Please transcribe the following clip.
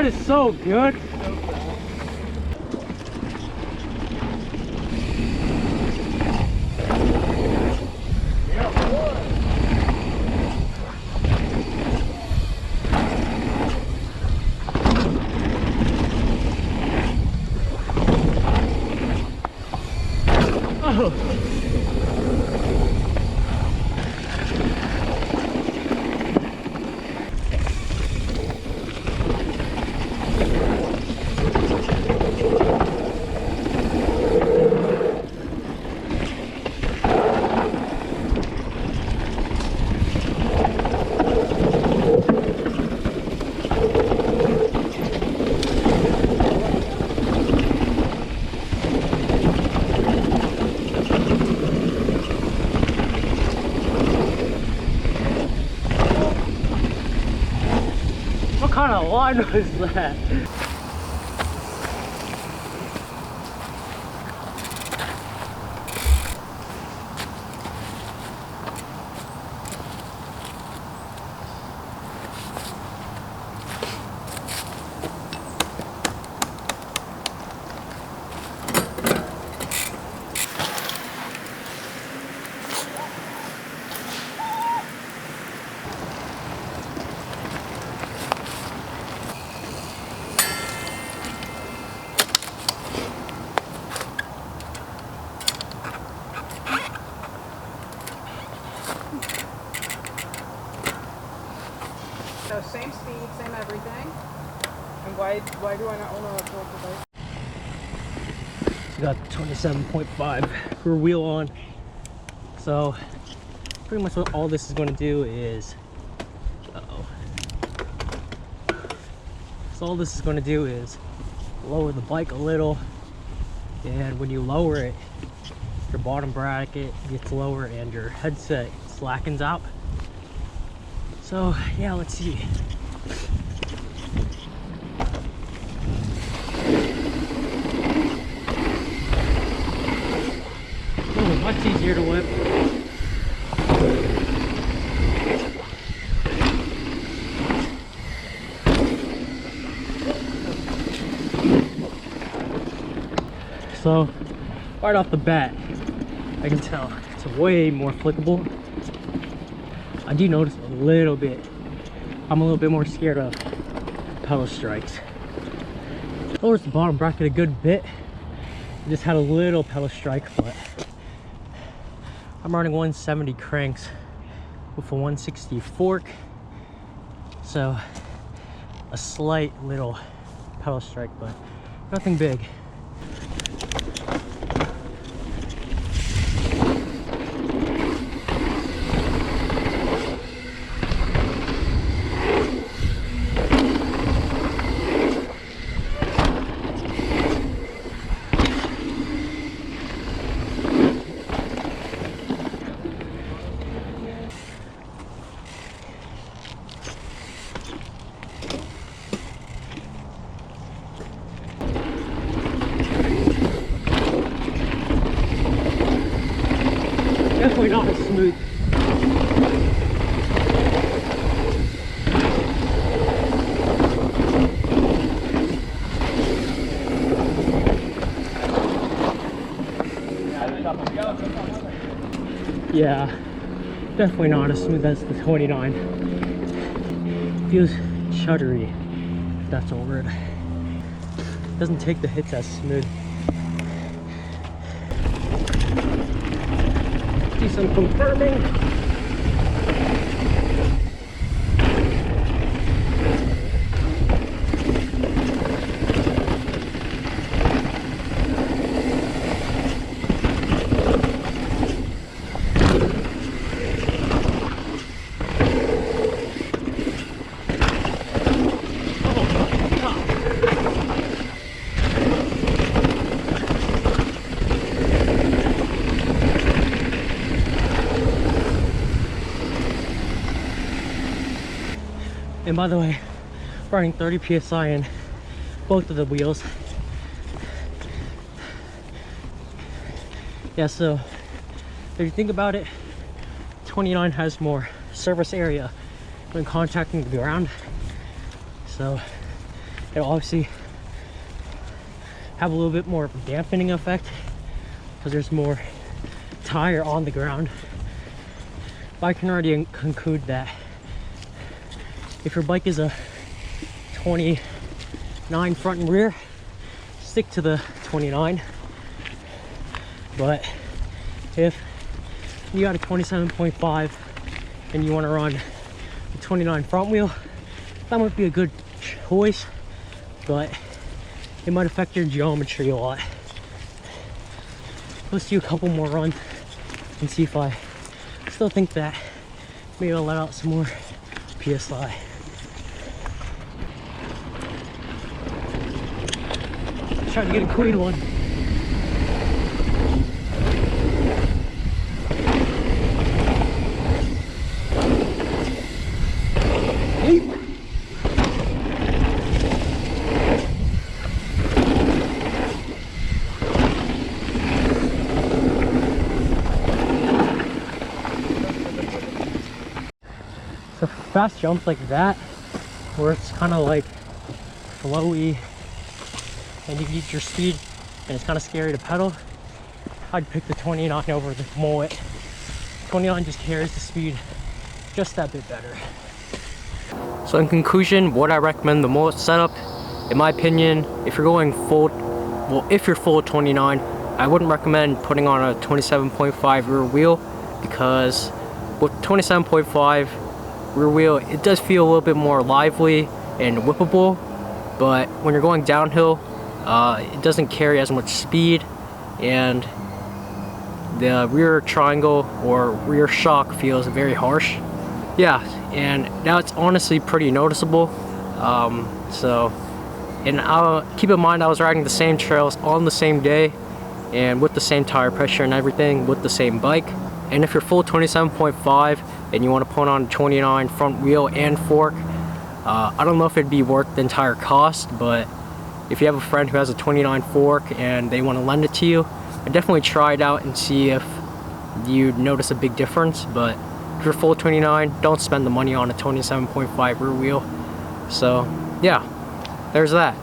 is so good. What kind of line was that? So same speed, same everything. And why do I not own a torque device? We got 27.5 rear wheel on. So pretty much what all this is going to do is, so all this is going to do is lower the bike a little, and when you lower it, your bottom bracket gets lower and your headset slackens out. So yeah, let's see. Oh, much easier to whip. So right off the bat, I can tell it's way more flickable. I do notice a little bit. I'm a little bit more scared of pedal strikes. Lowers the bottom bracket a good bit. I just had a little pedal strike, but I'm running 170 cranks with a 160 fork. So a slight little pedal strike, but nothing big. Definitely not as smooth. Yeah, definitely not as smooth as the 29. Feels shuddery, if that's a word. Doesn't take the hits as smooth. Do some confirming. And by the way, running 30 psi in both of the wheels. Yeah, so if you think about it, 29 has more surface area when contacting the ground. So it'll obviously have a little bit more of a dampening effect because there's more tire on the ground. But I can already conclude that if your bike is a 29 front and rear, stick to the 29. But if you got a 27.5 and you want to run a 29 front wheel, that might be a good choice, but it might affect your geometry a lot. Let's do a couple more runs and see if I still think that maybe I'll let out some more PSI. Try to get a clean one. So fast jumps like that, where it's kind of like flowy and you get your speed and it's kind of scary to pedal, I'd pick the 29 over the Mullet. 29 just carries the speed just that bit better. So in conclusion, would I recommend the Mullet setup? In my opinion, if you're going full, well, if you're full 29, I wouldn't recommend putting on a 27.5 rear wheel, because with 27.5 rear wheel, it does feel a little bit more lively and whippable, but when you're going downhill, it doesn't carry as much speed, and the rear triangle or rear shock feels very harsh. Yeah, and now it's honestly pretty noticeable. And keep in mind, I was riding the same trails on the same day and with the same tire pressure and everything with the same bike. And if you're full 27.5 and you want to put on 29 front wheel and fork, I don't know if it'd be worth the entire cost, but if you have a friend who has a 29 fork and they want to lend it to you, I'd definitely try it out and see if you'd notice a big difference. But if you're full 29, don't spend the money on a 27.5 rear wheel. So yeah, there's that.